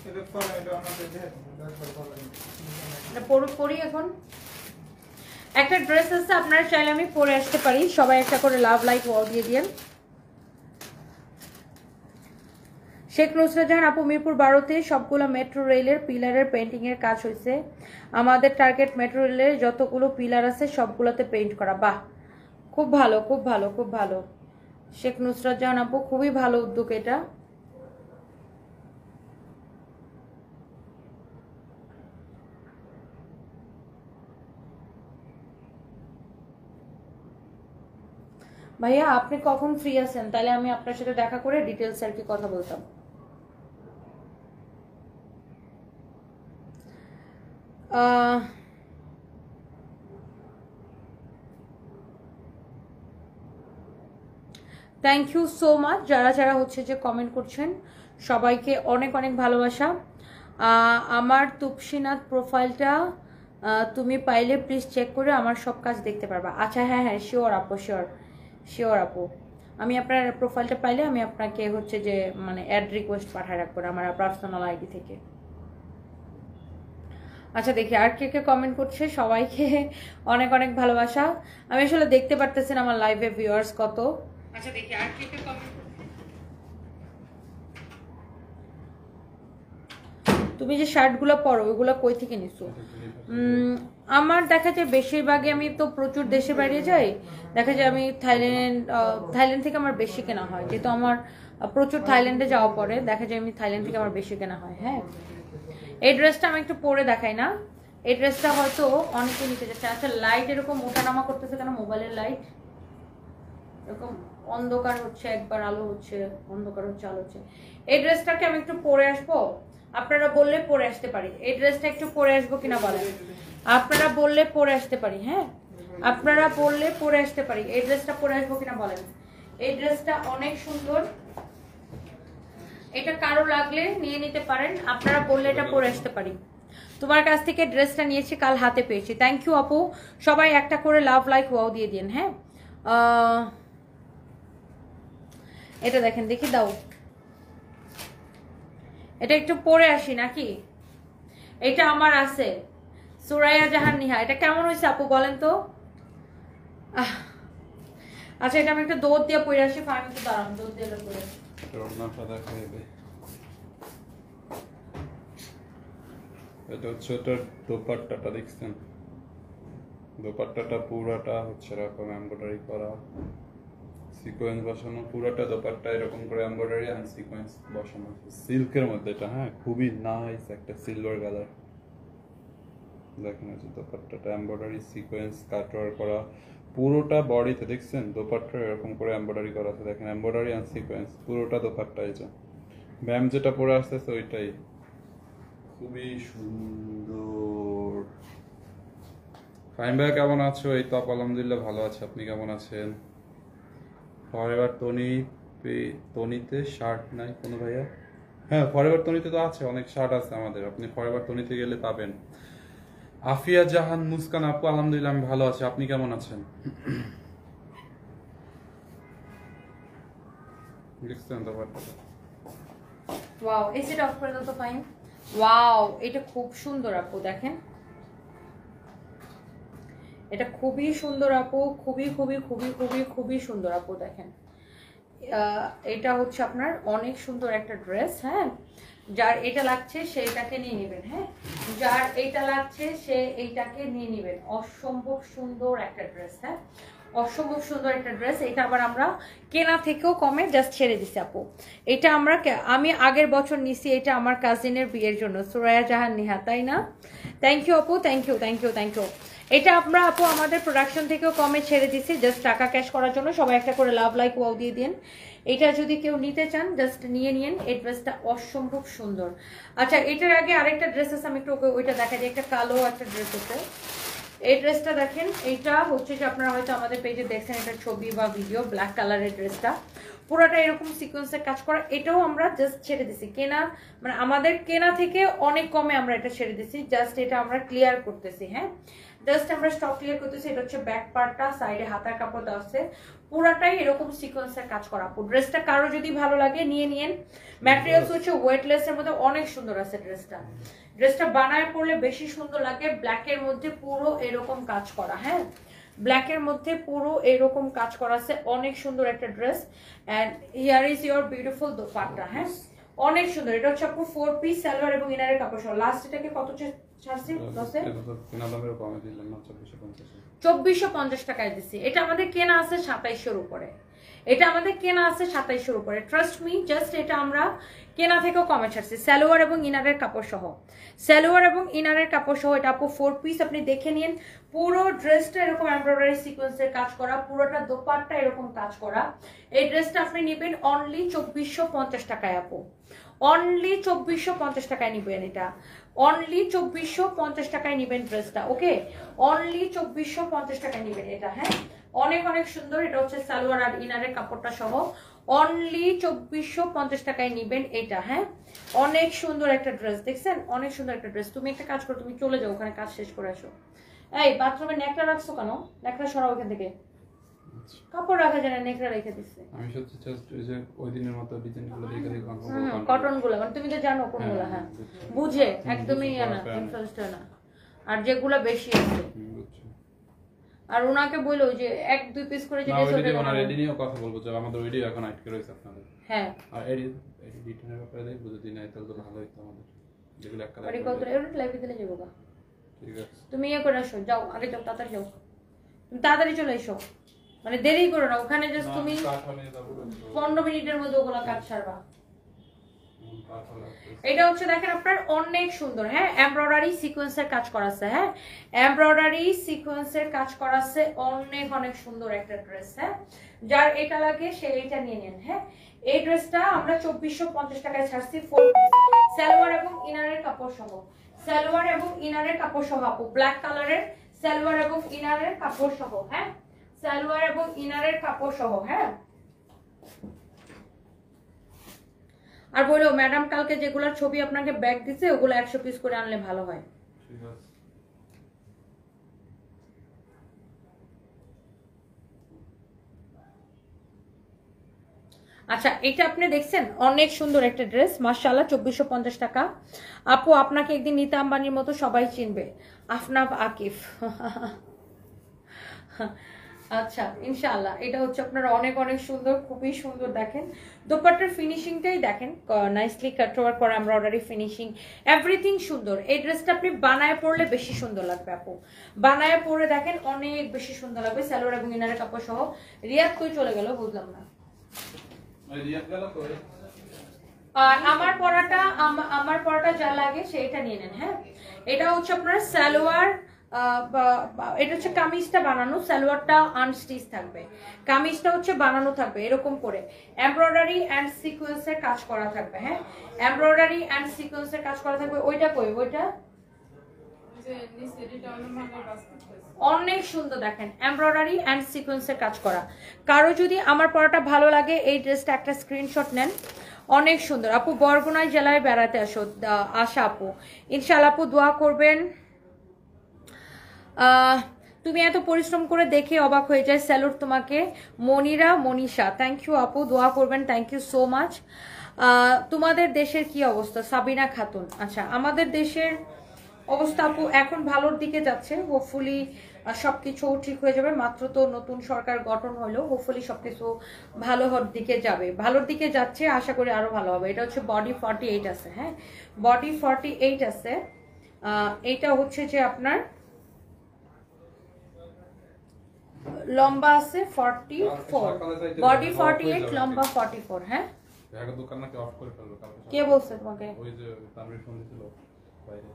এটা পরে এটা আমাদের দেখ একবার বলা এটা পরি এখন। একটা ড্রেস আছে, আপনারা চাইলে আমি পরে আসতে পারি। সবাই একটা করে লাভ লাইক ওয়াও দিয়ে দিয়েন। শেখ নুসরাত জাহান আপু, মিরপুর 12-তে সবগুলো মেট্রো রেলের পিলারের পেন্টিং এর কাজ হয়েছে। আমাদের টার্গেট মেট্রো রেলের যতগুলো পিলার আছে সবগুলোতে পেইন্ট করা। বাহ, খুব ভালো, খুব ভালো, খুব ভালো। শেখ নুসরাত জাহান আপু, খুবই ভালো উদ্যোগ এটা। ভাইয়া আপনি কখন ফ্রি আছেন? তাহলে আমি আপনার সাথে দেখা করে ডিটেলস আর কি কথা বলতাম। থ্যাংক ইউ সো মাচ যারা যারা হচ্ছে যে কমেন্ট করছেন, সবাইকে অনেক অনেক ভালোবাসা। আমার তুপসিনাথ প্রোফাইলটা তুমি পাইলে প্লিজ চেক করে আমার সব কাজ দেখতে পারবা। আচ্ছা, হ্যাঁ হ্যাঁ, শিওর আপু, শিওর শিওর আপু। আমি আপনার প্রোফাইলটা পাইলে আমি আপনাকে হচ্ছে যে মানে অ্যাড রিকোয়েস্ট পাঠায় রাখবো আমার পার্সোনাল আইডি থেকে। আচ্ছা, দেখি আর কে কে কমেন্ট করছে। সবাইকে অনেক অনেক ভালোবাসা। আমি আসলে দেখতে পারতেছি না আমার লাইভে ভিউয়ার্স কত। আচ্ছা, দেখি আর কে কে কমেন্ট করছে। তুমি যে শার্টগুলো পরো ওইগুলো কই থেকে নিছো? আমার দেখা যায় বেশিরভাগই আমি তো প্রচুর দেশে বাইরে যাই, দেখা যায় আমি থাইল্যান্ড থেকে আমার বেশি কেনা হয়, যেহেতু আমার প্রচুর থাইল্যান্ডে যাওয়া পরে দেখা যায় আমি থাইল্যান্ড থেকে আমার বেশি কেনা হয়। হ্যাঁ, এই ড্রেসটা আমি একটু পরে দেখাই না? এই ড্রেসটা হয়তো অনেকে নিতে যাচ্ছে। আচ্ছা, লাইট এরকম ওঠানামা করতেছে কেন? মোবাইলের লাইট এরকম অন্ধকার হচ্ছে, একবার আলো হচ্ছে, অন্ধকার হচ্ছে, আলো হচ্ছে। এই ড্রেসটাকে আমি একটু পরে আসবো, আপনারা বললে পরে আসতে পারি। এই ড্রেসটা একটু পরে আসবো কিনা বলেন? আপনারা বললে পরে আসতে পারি। হ্যাঁ, আপনারা বললে পরে আসতে পারি। এই ড্রেসটা পরে আসবো কিনা বলেন? এই ড্রেসটা অনেক সুন্দর, এটা কারো লাগলে নিয়ে নিতে পারেন। আপনারা বললে এটা পরে আসতে পারি। তোমার কাছ থেকে ড্রেসটা নিয়েছি, কাল হাতে পেয়েছি। থ্যাংক ইউ আপু। সবাই একটা করে লাভ লাইক ওয়াও দিয়ে দিন। হ্যাঁ, এটা দেখেন, দেখি দাও। এটা একটু পরে আসি নাকি? এটা আমার আছে, সুরাইয়া জাহান নিহা। এটা কেমন হয়েছে আপু বলেন তো? আচ্ছা, এটা আমি একটু দৌড় দিয়ে পরে আসি। ফাইন, একটু দাঁড়ান, দৌড় দিয়ে পরে আসি। এটা হচ্ছে ওটার দোপাট্টাটা, দেখছেন? দোপাট্টাটা পুরাটা হচ্ছে এরকম এমব্রয়ডারি করা, সিকোয়েন্স বসানো। পুরাটা দোপাট্টা এরকম করে এমব্রয়ডারি আর সিকোয়েন্স বসানো, সিল্কের মধ্যে। এটা হ্যাঁ, খুবই নাইস একটা সিলভার কালার। দেখেন হচ্ছে দোপাট্টাটা এমব্রয়ডারি সিকোয়েন্স কাটওয়ার করা পুরোটা বডিতে, দেখছেন? দোপাট্টা এরকম করে এমব্রয়ডারি করা আছে, দেখেন এমব্রয়ডারি আর সিকোয়েন্স পুরোটা দোপাট্টা। এই যে ব্যাম যেটা পরে আসতেছে ওইটাই, খুবই সুন্দর। ফাইন ভাই, কেমন আছো? এই তো আলহামদুলিল্লাহ ভালো আছে, আপনি কেমন আছেন? ফরএভার তনিতে শার্ট নাই কোনো ভাইয়া? হ্যাঁ, ফরএভার তনিতে তো আছে, অনেক শার্ট আছে আমাদের, আপনি ফরএভার তনিতে গেলে পাবেন। আফিয়া জাহান মুস্কান আপু, আলহামদুলিল্লাহ আমি ভালো আছি, আপনি কেমন আছেন? দেখছেন তো ব্যাপারটা? ওয়াও, এসিটা অফ করে দাও তো। ফাইন, ওয়াও, এটা খুব সুন্দর আপু, দেখেন এটা খুবই সুন্দর আপু, খুবই খুবই খুবই খুবই খুবই সুন্দর আপু। দেখেন এটা হচ্ছে আপনার অনেক সুন্দর একটা ড্রেস। হ্যাঁ, যার এটা লাগছে সে এটাকে নিয়ে নেবেন। হ্যাঁ, যার এইটা লাগছে সে এইটাকে নিয়ে নেবেন। অসম্ভব সুন্দর একটা ড্রেস। হ্যাঁ, অসম্ভব সুন্দর একটা ড্রেস। এটা আবার আমরা কেনা থেকেও কমে জাস্ট ছেড়ে দিছি আপু। এটা আমি আগের বছর নিছি, এটা আমার কাজিনের বিয়ের জন্য, সুরায়া জাহান নিহা, তাই না? থ্যাংক ইউ আপু, thank you thank you thank you. এটা আমরা আপু আমাদের প্রোডাকশন থেকেও কমে ছেড়ে দিছি জাস্ট টাকা ক্যাশ করার জন্য। সবাই একটা করে লাভ লাইক ওয়াও দিয়ে দিন। এটা যদি কেউ নিতে চান জাস্ট নিয়ে নিন। এই ড্রেসটা অসম্ভব সুন্দর। আচ্ছা, এটার আগে আরেকটা ড্রেস আছে, আমি একটু ওইটা দেখা যায়। একটা কালো একটা ড্রেস আছে। এই ড্রেসটা দেখেন, এইটা হচ্ছে যে আপনারা হয়তো আমাদের পেজে দেখছেন এটা ছবি বা ভিডিও। ব্ল্যাক কালারের ড্রেসটা পুরোটা এরকম সিকোয়েন্সের কাজ করা। এটাও আমরা জাস্ট ছেড়ে দিছি কেনা, মানে আমাদের কেনা থেকে অনেক কমে আমরা এটা ছেড়ে দিছি। জাস্ট এটা আমরা ক্লিয়ার করতেছি। হ্যাঁ, জাস্ট আমরা স্টক ক্লিয়ার করতেছি। এটা হচ্ছে ব্যাক পার্টটা, সাইডে হাতার কাপড় দেওয়া আছে, পুরাটাই এরকম সিকোয়েন্সের কাজ করা। ড্রেসটা কারো যদি ভালো লাগে নিয়ে নিন। ম্যাটেরিয়ালস হচ্ছে ওয়েটলেসের মধ্যে অনেক সুন্দর আছে ড্রেসটা। ড্রেসটা বানায় পরলে বেশি সুন্দর লাগে। ব্ল্যাকের মধ্যে পুরো এরকম কাজ করা। হ্যাঁ, ব্ল্যাকের মধ্যে পুরো এরকম কাজ করা আছে। অনেক সুন্দর একটা dress. And here is your beautiful dupatta. হ্যাঁ, অনেক সুন্দর। এটা হচ্ছে আপু 4 পিস সালোয়ার এবং ইনারের কাপড় সহ। লাস্ট এটাকে কত ছাড়ছি? 2450 টাকায় দিছি। এটা আমাদের কেনা আছে 2700 উপরে। এটা আমাদের কেনা আছে 2700 উপরে। ট্রাস্ট মি, জাস্ট এটা আমরা কেনা থেকেও কমে ছাড়ছি। সালোয়ার এবং ইনারের কাপড় সহ, সালোয়ার এবং ইনারের কাপড় সহ। এটা আপু 4 পিস। আপনি দেখে নিন পুরো ড্রেসটা এরকম এমব্রয়ডারি সিকোয়েন্সের কাজ করা, পুরোটা দোপাট্টা এরকম কাজ করা। এই ড্রেসটা আপনি নেবেন অনলি 2450 টাকায় আপু। অনলি 2450 টাকায় নিবেন। এটা অনলি 2450 টাকায় নিবেন ড্রেসটা। ওকে, অনলি 2450 টাকায় নিবেন এটা। হ্যাঁ, অনেক অনেক সুন্দর। এটা হচ্ছে সালোয়ার আর ইনারের কাপড়টা সহ। অনলি 2450 টাকায় নিবেন এটা। হ্যাঁ, অনেক সুন্দর একটা ড্রেস। দেখছেন, অনেক সুন্দর একটা ড্রেস। তুমি একটা কাজ করো, তুমি চলে যাও ওখানে, কাজ শেষ করে আসো। এই বাথরুমে নেকড়া রাখছো কেন? নেকড়া সরাও ওখান থেকে। কাপড় রাখা যায় না, নেকড়া রেখে দিচ্ছে। আমি সত্যি জাস্ট ওই যে ওই দিনের মতো ডিজাইনগুলো দেখে দেখে কটন গুলো, মানে তুমি তো জানো কোনগুলো। হ্যাঁ, বুঝে একদমই না, ইনফ্লুয়েন্সড না। আর যেগুলো বেশি আছে, আর ওনাকে বললো যে 1-2 পিস করে যে রেডি নিয়েও কথা বলবো, যে আমাদের ভিডিও এখন আটকে রয়েছে আপনাদের। হ্যাঁ, আর এডিটরের ব্যাপারে দেখবো, যদি না তাহলে তো ভালো হতো আমাদের, যেগুলো এক কালার কত এর লাইভে দিলে যাবো গা। ঠিক আছে, তুমি ইয়ে করে আসো, যাও আগে যাও, তাড়াতাড়ি যাও, তুমি তাড়াতাড়ি চলে এসো, মানে দেরি করো না। ওখানে জাস্ট তুমি 15 মিনিটের মধ্যে ওগুলো কাজ সারবা। এটা হচ্ছে দেখেন আপনার অনেক সুন্দর। হ্যাঁ, এমব্রয়ডারি সিকোয়েন্সের কাজ করা আছে। হ্যাঁ, এমব্রয়ডারি সিকোয়েন্সের কাজ করা আছে। অনেক অনেক সুন্দর একটা ড্রেস। হ্যাঁ, যার এটা লাগে সে এটা নিয়ে নেন। হ্যাঁ, এই ড্রেসটা আমরা 2450 টাকায় ছাড়ছি। 4 পিস সালোয়ার এবং ইনারের কাপড় সহ, সালোয়ার এবং ইনারের কাপড় সহ আপু। ব্ল্যাক কালারের সালোয়ার এবং ইনারের কাপড় সহ। হ্যাঁ, সালোয়ার এবং ইনারের কাপড় সহ। হ্যাঁ, আর বলো ম্যাডাম কালকে যেগুলোর ছবি আপনাকে ব্যাগ দিছে ওগুলো 100 পিস করে আনলে ভালো হয়। ঠিক আছে। আচ্ছা, এটা আপনি দেখছেন অনেক সুন্দর একটা ড্রেস, মাশাআল্লাহ। 2450 টাকা আপু। আপনাকে একদিন নিতা আম্বানির মতো সবাই চিনবে, আফনাফ আকিফ। আচ্ছা, ইনশাআল্লাহ। এটা হচ্ছে আপনার অনেক অনেক সুন্দর, খুবই সুন্দর। দেখেন দোপাট্টার ফিনিশিংটাই দেখেন, নাইসলি কাট ওভার করা, এমব্রয়ডারি ফিনিশিং, এভরিথিং সুন্দর। এই ড্রেসটা আপনি বানায় পরলে বেশি সুন্দর লাগবে আপু। বানায় পরে দেখেন অনেক বেশি সুন্দর লাগবে। সালোয়ার এবং ইনারের কাপড় সহ। রিয়াদ কই চলে গেল বুঝলাম না। আর আমার পরাটা যা লাগে সেটা নিয়ে নেন। হ্যাঁ, এটা হচ্ছে আপনার সালোয়ার, এটা হচ্ছে কামিজটা বানানো, সালোয়ারটা আনস্টিচ থাকবে, কামিজটা হচ্ছে বানানো থাকবে এরকম করে। এমব্রয়ডারি এন্ড সিকোয়েন্সের কাজ করা থাকবে। হ্যাঁ, এমব্রয়ডারি এন্ড সিকোয়েন্সের কাজ করা থাকবে। ওইটা কই? ওইটা অনেক সুন্দর। দেখেন এমব্রয়ডারি এন্ড সিকোয়েন্সের কাজ করা। কারো যদি আমার পরাটা ভালো লাগে এই ড্রেসটা একটা স্ক্রিনশট নেন। অনেক সুন্দর আপু। বরগুনায় জেলায় বেড়াতে আসা আপু, ইনশাআল্লাহ আপু দোয়া করবেন। তুমি এত পরিশ্রম করে দেখে অবাক হয়ে যায়। স্যালুট তোমাকে মনিশা। থ্যাংক ইউ আপু, দোয়া করবেন। Thank you so much. তোমাদের দেশের কি অবস্থা? সাবিনা খাতুন। আচ্ছা, আমাদের দেশের অবস্থা আপু এখন ভালোর দিকে যাচ্ছে। হোপফুলি আর সবকিছু ঠিক হয়ে যাবে। মাত্র তো নতুন সরকার গঠন হলো, হোপফুলি সবকিছু ভালো হওয়ার দিকে যাবে, ভালোর দিকে যাচ্ছে, আশা করি আরো ভালো হবে। এটা হচ্ছে বডি 48 আছে, হ্যাঁ বডি 48 আছে। এইটা হচ্ছে যে আপনার লম্বা আছে 44, বডি 48, লম্বা 44। হ্যাঁ দোকান নাকি অফ করে ফেললো কালকে। কে বলছে তোমাকে? ওই যে তানভীর ফোন দিছিল বাইরে।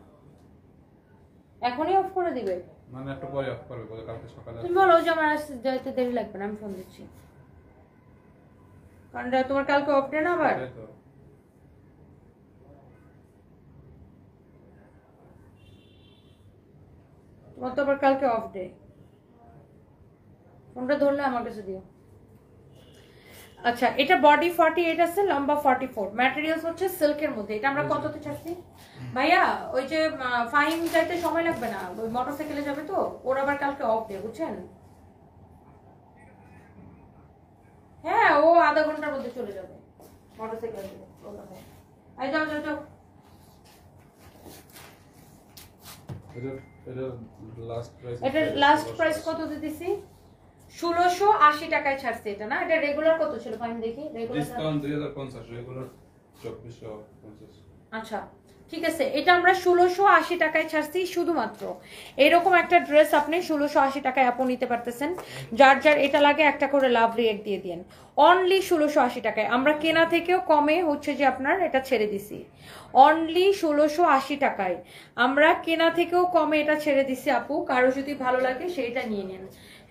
এখনই অফ করে দিবে? মানে একটু পরে অফ করবে বলে কালকে সকালে। তুমি বলো যে আমার আসতে যাইতে দেরি লাগবে না, আমি ফোন দিচ্ছি। কারণ তোমার কালকে অফ ডে না আবার। তোমার তো আবার কালকে অফ ডে। ফোনটা ধরলে আমার কাছে দিও। আচ্ছা এটা বডি 48 আছে, লম্বা 44, ম্যাটেরিয়ালস হচ্ছে সিল্কের মধ্যে। এটা আমরা কততে চাচ্ছি ভাইয়া? ওই যে ফাইন যাইতে সময় লাগবে না, ওই মোটরসাইকেলে যাবে তো, ওর আবার কালকে অফ ডে, বুঝছেন? হ্যাঁ ও আধা ঘন্টার মধ্যে চলে যাবে মোটরসাইকেলে। এই যাও যাও যাও। এটা লাস্ট প্রাইস কত দিতেছি? 1680 টাকায় ছাড়ছে এটা না? এটা রেগুলার কত ছিল ফাইন দেখি? Regular discount 2050, regular 2450। আচ্ছা ঠিক আছে, এটা আমরা 1680 টাকায় ছাড়ছি শুধুমাত্র। এরকম একটা ড্রেস আপনি 1680 টাকায় আপনি নিতে পারতেছেন। যার যার এটা লাগে একটা করে লাভ রিয়েক্ট দিয়ে দিন। অনলি 1680 টাকায় আমরা কেনা থেকেও কমে হচ্ছে যে আপনার এটা ছেড়ে দিছি। অনলি 1680 টাকায় আমরা কেনা থেকেও কমে এটা ছেড়ে দিছি আপু। কারো যদি ভালো লাগে সেইটা নিয়ে নিন,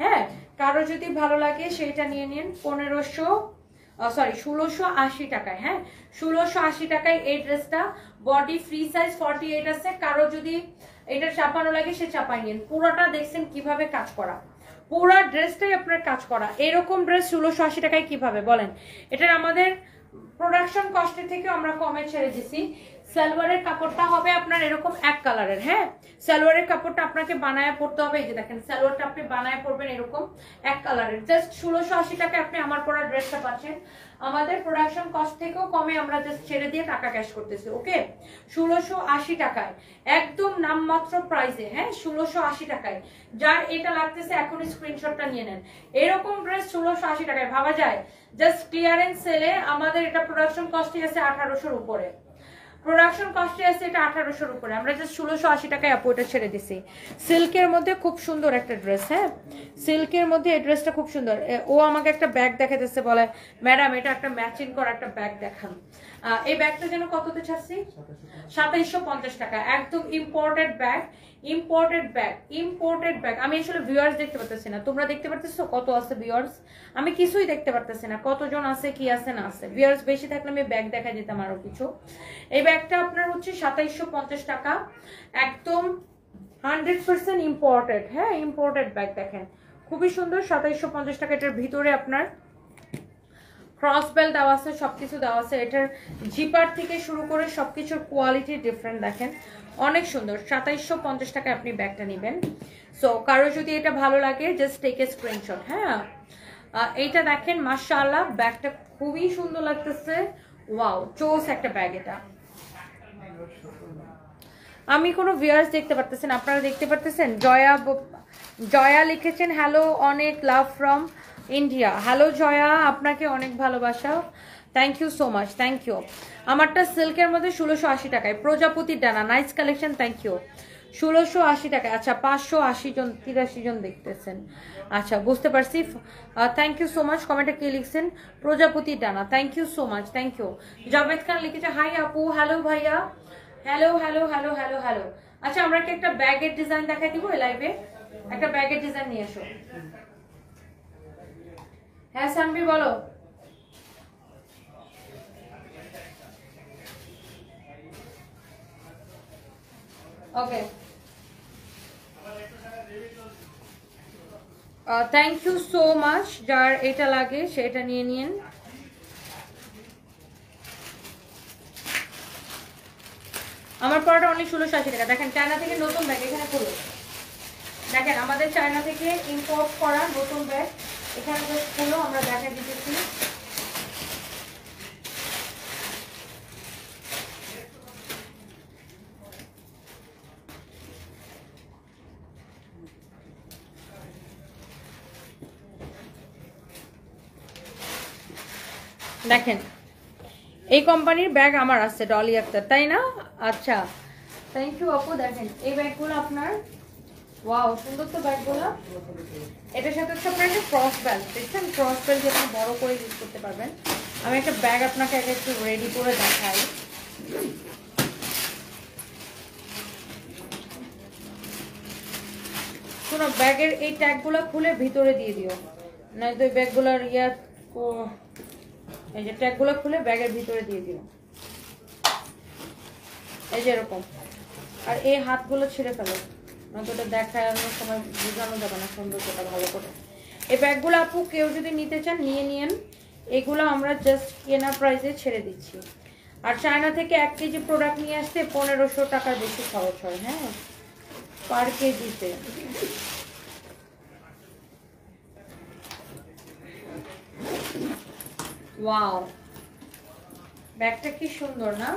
হ্যাঁ কারো যদি ভালো লাগে সেইটা নিয়ে নিন। 1680 টাকায়, হ্যাঁ 1680 টাকায় এই ড্রেসটা। বডি ফ্রি সাইজ 48 আছে। কারো যদি এটা চাপানো লাগে সে চাপাই নিন। পুরোটা দেখছেন কিভাবে কাজ করা, পুরো ড্রেসটাই আপনার কাজ করা। এরকম ড্রেস 1680 টাকায় কিভাবে বলেন? এটার আমাদের প্রোডাকশন কস্টের থেকে আমরা কমে ছেড়ে দিছি। সালোয়ারের কাপড়টা হবে আপনার এরকম এক কালারের, হ্যাঁ সালোয়ারের কাপড়টা আপনাকে বানায় পড়তে হবে। এই যে দেখেন সালোয়ারটা আপনি বানায় পড়বেন এরকম এক কালারের। জাস্ট 1680 টাকায় আপনি আমার পরা ড্রেসটা পাচ্ছেন। আমাদের প্রোডাকশন কস্ট থেকেও কমে আমরা জাস্ট ছেড়ে দিয়ে টাকা ক্যাশ করতেছি। ওকে 1680 টাকায় একদম নামমাত্র প্রাইসে, হ্যাঁ 1680 টাকায়। যার এটা লাগতেছে এখনই স্ক্রিনশটটা নিয়ে নেন। এরকম ড্রেস 1680 টাকায় ভাবা যায়? জাস্ট ক্লিয়ারেন্স সেলে আমাদের এটা প্রোডাকশন কস্টে আছে 1800-র উপরে। প্রোডাকশন কস্টে আছে এটা 1800-র উপরে। আমরা জাস্ট 1680 টাকায় আপু এটা ছেড়ে দিছি। সিল্কের মধ্যে খুব সুন্দর একটা ড্রেস, হ্যাঁ সিল্কের মধ্যে এই ড্রেসটা খুব সুন্দর। ও আমাকে একটা ব্যাগ দেখাতেছে, বলে ম্যাডাম এটা একটা ম্যাচিং করা একটা ব্যাগ দেখান। এই ব্যাগটা যেন কততে ছাড়ছি? 2750 টাকা। একদম imported bag, imported bag, imported bag. আমি আসলে ভিউয়ার্স দেখতে পারতেছি না, তোমরা দেখতে পারতেছো কত আছে ভিউয়ার্স? আমি কিছুই দেখতে পারতেছি না, কতজন আছে কি আছে না আছে। ভিউয়ার্স বেশি থাকলে আমি ব্যাগ দেখা দিতাম আরো কিছু। এই ব্যাগটা আপনার হচ্ছে 2750 টাকা, একদম 100% ইম্পোর্টেড, হ্যাঁ ইম্পোর্টেড ব্যাগ। দেখেন খুবই সুন্দর, 2750 টাকা। এটার ভিতরে আপনার ক্রস বেল্ট দেওয়া আছে, সবকিছু দেওয়া আছে। এটার জিপার থেকে শুরু করে সবকিছুর কোয়ালিটি ডিফারেন্ট। দেখেন অনেক সুন্দর। 2750 টাকায় আপনি ব্যাগটা নেবেন। সো কারো যদি এটা ভালো লাগে জাস্ট টেক এ স্ক্রিনশট। হ্যাঁ এইটা দেখেন মাশাআল্লাহ ব্যাগটা খুবই সুন্দর লাগতেছে। ওয়াও চোস একটা ব্যাগ এটা। আমি কোনো ভিউয়ার্স দেখতে পারতেছেন, আপনারা দেখতে পারতেছেন? জয়া লিখেছেন হ্যালো, অনেক love from India. Hello Jaya, আপনাকে অনেক ভালোবাসা, thank you so much, thank you. আমারটা সিল্কের মধ্যে 1680 টাকায়, প্রজাপতির ডানা, নাইস কালেকশন, থ্যাংক ইউ। 1680 টাকায়। আচ্ছা 580 জন 83 জন দেখতেছেন, আচ্ছা বুঝতে পারছি। Thank you so much. কমেন্টে কি লিখছেন? প্রজাপতির ডানা, thank you so much, thank you. Javed Khan লিখেছে হাই আপু, হ্যালো ভাইয়া, hello hello hello hello hello. আচ্ছা আমরা কি একটা ব্যাগের ডিজাইন দেখাই দিব এই লাইভে? একটা ব্যাগের ডিজাইন নিয়ে এসো। হ্যাঁ সানভি বলো। Okay thank you so much. যার এটা লাগে সেটা নিয়ে নিন। আমার পড়াটা অনেক 1680 টাকা। দেখেন চায়না থেকে নতুন ব্যাগ, এখানে খুলো দেখেন আমাদের চায়না থেকে ইম্পোর্ট করা নতুন ব্যাগ। এখানে খুলো, আমরা দেখা দিতেছি। দেখেন এই কোম্পানির ব্যাগ আমার আছে, ডলি আক্তার, তাই না? আচ্ছা, থ্যাংক ইউ আপু। দেখেন এই ব্যাগগুলো আপনার, ওয়াও সুন্দর তো ব্যাগগুলো। এটার সাথে হচ্ছে আপনার একটা ক্রস বেল্ট, দেখছেন? ক্রস বেল্ট দিয়ে আপনি বড় করে ইউজ করতে পারবেন। আমি একটা ব্যাগ আপনাকে আগে একটু রেডি করে দেখাই। শোনো, ব্যাগের এই ট্যাগগুলো খুলে ভিতরে দিয়ে দিও, নয়তো এই ব্যাগগুলোর এই যে ট্যাগগুলো খুলে ব্যাগের ভিতরে দিয়ে দিও, এই যে এরকম। আর এই হাতগুলো ছিঁড়ে ফেলো, নয়তো ওটা দেখানোর সময় বোঝানো যাবে না সৌন্দর্যটা ভালো করে। এই ব্যাগগুলো আপু কেউ যদি নিতে চান নিয়ে নিয়েন, এগুলো আমরা জাস্ট কেনা প্রাইসে ছেড়ে দিচ্ছি। আর চায়না থেকে 1 কেজি প্রোডাক্ট নিয়ে আসতে 1500 টাকার বেশি খরচ হয়, হ্যাঁ, পার কেজিতে। ওয়াও, ব্যাগটা কি সুন্দর না?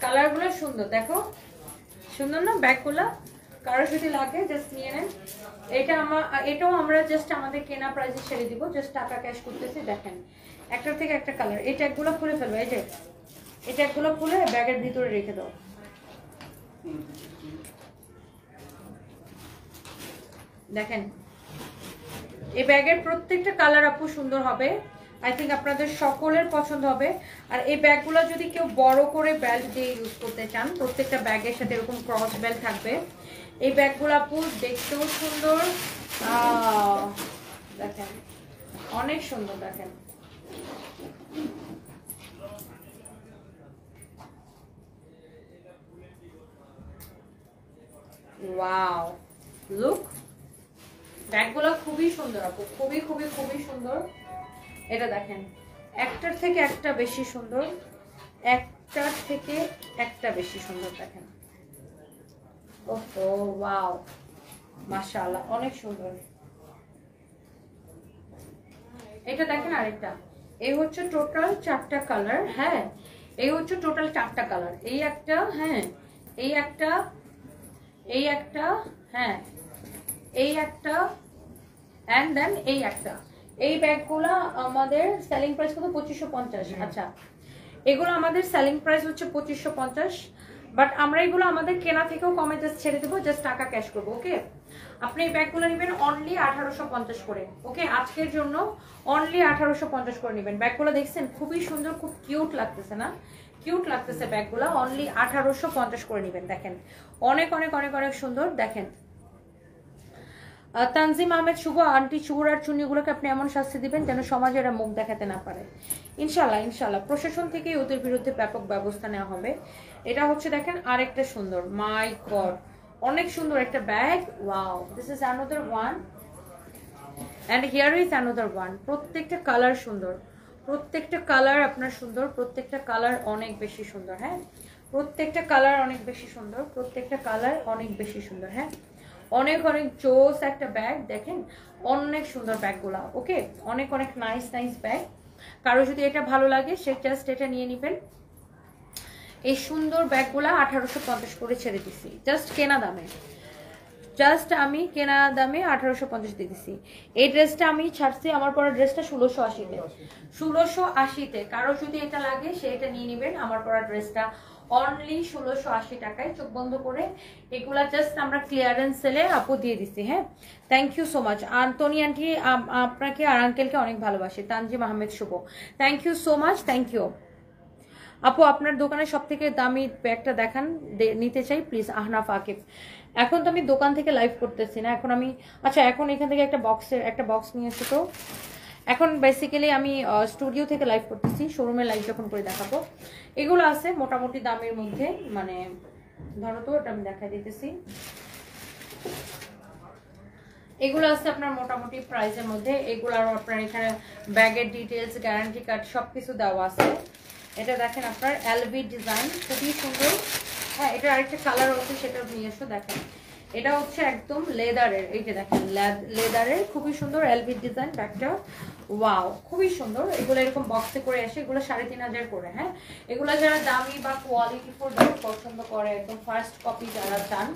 কালারগুলো সুন্দর, দেখো সুন্দর না ব্যাগগুলো? কারো যদি লাগে জাস্ট নিয়ে নেন। এটাও আমরা জাস্ট আমাদের কেনা প্রাইসে ছেড়ে দিব, জাস্ট টাকা ক্যাশ করতেছি। দেখেন একটার থেকে একটা কালার। এই ট্যাগগুলো খুলে ফেলবো, এই যে এই ট্যাগগুলো খুলে ব্যাগের ভিতরে রেখে দাও। দেখেন এই ব্যাগের প্রত্যেকটা কালার আপু সুন্দর হবে, আই থিঙ্ক আপনাদের সকলের পছন্দ হবে। আর এই ব্যাগগুলো যদি কেউ বড় করে বেল্ট দিয়ে ইউজ করতে চান, প্রত্যেকটা ব্যাগের সাথে এরকম ক্রস বেল্ট থাকবে। এই ব্যাগগুলো আপু দেখতেও সুন্দর, দেখেন অনেক সুন্দর। দেখেন ওয়াও, লুক, ব্যাগগুলো খুবই সুন্দর আপু, খুবই খুবই খুবই সুন্দর। এটা দেখেন একটার থেকে একটা বেশি সুন্দর, একটার থেকে একটা বেশি সুন্দর। দেখেন ওহো, ওয়াও, মাশাআল্লাহ, অনেক সুন্দর। এটা দেখেন আরেকটা, এই হচ্ছে টোটাল 4টা কালার, হ্যাঁ, এই হচ্ছে টোটাল 4টা কালার। এই একটা, হ্যাঁ, এই একটা, এই একটা, হ্যাঁ, এই একটা, এন্ড দেন এই একটা। এই ব্যাগগুলো আমাদের সেলিং প্রাইস কত? 2550। আচ্ছা, এগুলো আমাদের সেলিং প্রাইস হচ্ছে 2550, বাট আমরা এগুলো আমাদের কেনা থেকেও কমে জাস্ট ছেড়ে দেবো, জাস্ট টাকা ক্যাশ করবো। ওকে, আপনি এই ব্যাগগুলো নেবেন অনলি 1850 করে। ওকে, আজকের জন্য অনলি 1850 করে নেবেন। ব্যাগগুলো দেখছেন খুবই সুন্দর, খুব কিউট লাগতেছে না? কিউট লাগতেছে ব্যাগগুলো, অনলি 1850 করে নেবেন। দেখেন অনেক অনেক অনেক অনেক সুন্দর। দেখেন তানজিম আহমেদ শুভ, আন্টি চুর আর চুন্নিগুলোকে আপনি এমন শাস্তি দিবেন যেন সমাজে এরা মুখ দেখাতে না পারে। ইনশাল্লাহ ইনশাল্লাহ, প্রশাসন থেকেই ওদের বিরুদ্ধে ব্যাপক ব্যবস্থা নেওয়া হবে। এটা হচ্ছে দেখেন আরেকটা সুন্দর, মাই গড, অনেক সুন্দর একটা bag. Wow, this is another one and here is another one. প্রত্যেকটা কালার সুন্দর, প্রত্যেকটা কালার আপনার সুন্দর, প্রত্যেকটা কালার অনেক বেশি সুন্দর। হ্যাঁ, প্রত্যেকটা কালার অনেক বেশি সুন্দর, প্রত্যেকটা কালার অনেক বেশি সুন্দর। হ্যাঁ, অনেক অনেক জোস একটা ব্যাগ। দেখেন অনেক সুন্দর ব্যাগগুলা। ওকে, অনেক অনেক নাইস নাইস ব্যাগ। কারো যদি এটা ভালো লাগে সে জাস্ট এটা নিয়ে নেবেন। এই সুন্দর ব্যাগগুলা 1850 করে ছেড়ে দিছি, জাস্ট কেনা দামে, জাস্ট আমি কেনা দামে 1850 দিয়ে দিছি। এই ড্রেসটা আমি ছাড়ছি, আমার পরা ড্রেসটা 1680-তে, 1680-তে। কারো যদি এটা লাগে সে এটা নিয়ে নেবেন। আমার পরা ড্রেসটা অনলি 1680 টাকায়, চোখ বন্ধ করে। এগুলা জাস্ট আমরা ক্লিয়ারেন্স সেলে আপু দিয়ে দিচ্ছি। হ্যাঁ, thank you so much. Antoni aunty আপনাকে আর আঙ্কেলকে অনেক ভালোবাসে। Tanjim Ahmed Shuvo, thank you so much, thank you আপু। আপনার দোকানে সব থেকে দামি ব্যাগটা দেখান, নিতে চাই প্লিজ। আহনাফ আকিব, এখন তো আমি দোকান থেকে লাইভ করতেছি না, এখন আমি, আচ্ছা এখন এখান থেকে একটা বক্স নিয়ে এসে, তো এখন বেসিক্যালি আমি স্টুডিও থেকে লাইভ করতেছি, শোরুমে লাইভ যখন করে দেখাবো। এগুলো আছে মোটামুটি দামের মধ্যে, মানে ধরো তো এটা আমি দেখাই দিতেছি। এগুলো আছে আপনার মোটামুটি প্রাইসের মধ্যে। এগুলো আরো আপনার এখানে ব্যাগের ডিটেলস, গ্যারান্টি কার্ড সবকিছু দেওয়া আছে। এটা দেখেন আপনার এলভি ডিজাইন, খুবই সুন্দর। হ্যাঁ, এটা আরেকটা কালার আছে, সেটা নিয়ে এসো। দেখেন এটা হচ্ছে একদম লেদারের, এই যে দেখেন লেদারের খুবই সুন্দর এলভি ডিজাইন ব্যাগটা। ওয়াও, খুবই সুন্দর। এগুলো এরকম বক্সে করে আসে, এগুলো 3,500 করে। হ্যাঁ, এগুলো যারা দামি বা কোয়ালিটি ফুল ব্যাগ পছন্দ করে, একদম ফার্স্ট কপি যারা চান,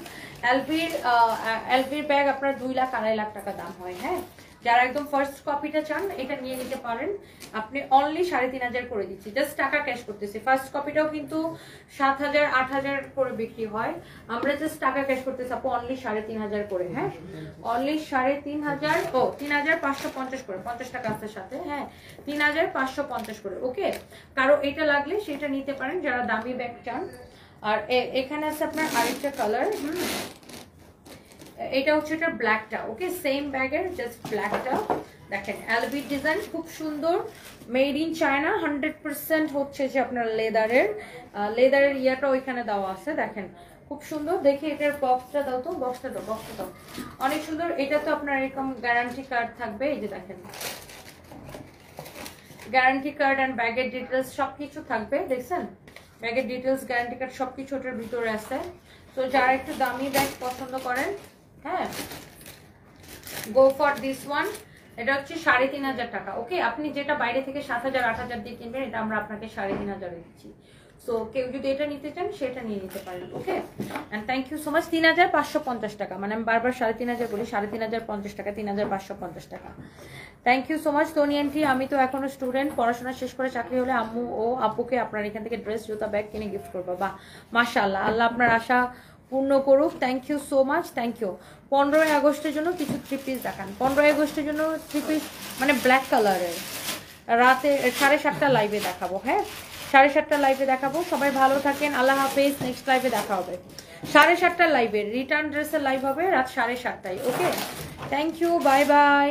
এলভির ব্যাগ আপনার 2 লাখ 2.5 লাখ টাকা দাম হয়। হ্যাঁ, যারা একদম ফার্স্ট কপিটা চান এটা নিয়ে নিতে পারেন। আপনি অনলি 3,500 করে দিচ্ছি, জাস্ট টাকা ক্যাশ করতেছি। ফার্স্ট কপিটাও কিন্তু 7,000 8,000 করে বিক্রি হয়, আমরা জাস্ট টাকা ক্যাশ করতেছি আপু অনলি 3,500 করে। হ্যাঁ, অনলি 3,500, ও 3,550 করে, 50 টাকা আছে সাথে। হ্যাঁ, 3,550 করে। ওকে, কারো এটা লাগলে সেটা নিতে পারেন যারা দামি ব্যাগ চান। আর এখানে আছে আপনার আরেকটা কালার। এটা হচ্ছে এটা ব্ল্যাকটা। ওকে, সেম ব্যাগের জাস্ট ব্ল্যাকটা দেখেন, এলভি ডিজাইন খুব সুন্দর, মেড ইন চায়না, 100% হচ্ছে যে আপনার লেদারের ইয়াটা ওইখানে দেওয়া আছে। দেখেন খুব সুন্দর। দেখি এটার বক্সটা দাও তো, বক্সটা দাও, অনেক সুন্দর। এটা তো আপনার এরকম গ্যারান্টি কার্ড থাকবে, এই যে দেখেন গ্যারান্টি কার্ড অ্যান্ড ব্যাগের ডিটেলস সবকিছু থাকবে। দেখছেন ব্যাগের ডিটেলস, গ্যারান্টি কার্ড সবকিছু ওটার ভিতরে আছে। তো যারা একটু দামি ব্যাগ পছন্দ করেন, হ্যাঁ, গো ফর দিস ওয়ান। এটা হচ্ছে 3,500 টাকা। ওকে, আপনি যেটা বাইরে থেকে 7,000 8,000 দিয়ে কিনবেন, এটা আমরা আপনাকে 3,500 দিচ্ছি। সো কেউ যদি এটা নিতে চান সেটা নিয়ে নিতে পারেন। Okay, and thank you so much. 3,550 টাকা, মানে আমি বারবার 3,500 বলি, 3,550 টাকা, 3,550 টাকা। Thank you so much Toni aunty. আমি তো এখনো স্টুডেন্ট, পড়াশোনা শেষ করে চাকরি হলে আম্মু ও আব্বুকে আপনার এখান থেকে ড্রেস, জুতা, ব্যাগ কিনে গিফট করবো। বাহ, মাশাআল্লাহ, আল্লাহ আপনার আশা পূর্ণ করুক। Thank you so much, thank you. 15ই আগস্টের জন্য কিছু 3 পিস দেখান। 15ই আগস্টের জন্য 3 পিস মানে ব্ল্যাক কালারের, রাতে 7:30 লাইভে দেখাবো। হ্যাঁ, 7:30 লাইভে দেখাবো। সবাই ভালো থাকেন, আল্লাহ হাফেজ। নেক্সট লাইভে দেখা হবে 7:30 লাইভে, রিটার্ন ড্রেসের লাইভ হবে রাত 7:30টায়। ওকে, থ্যাংক ইউ, বাই বাই।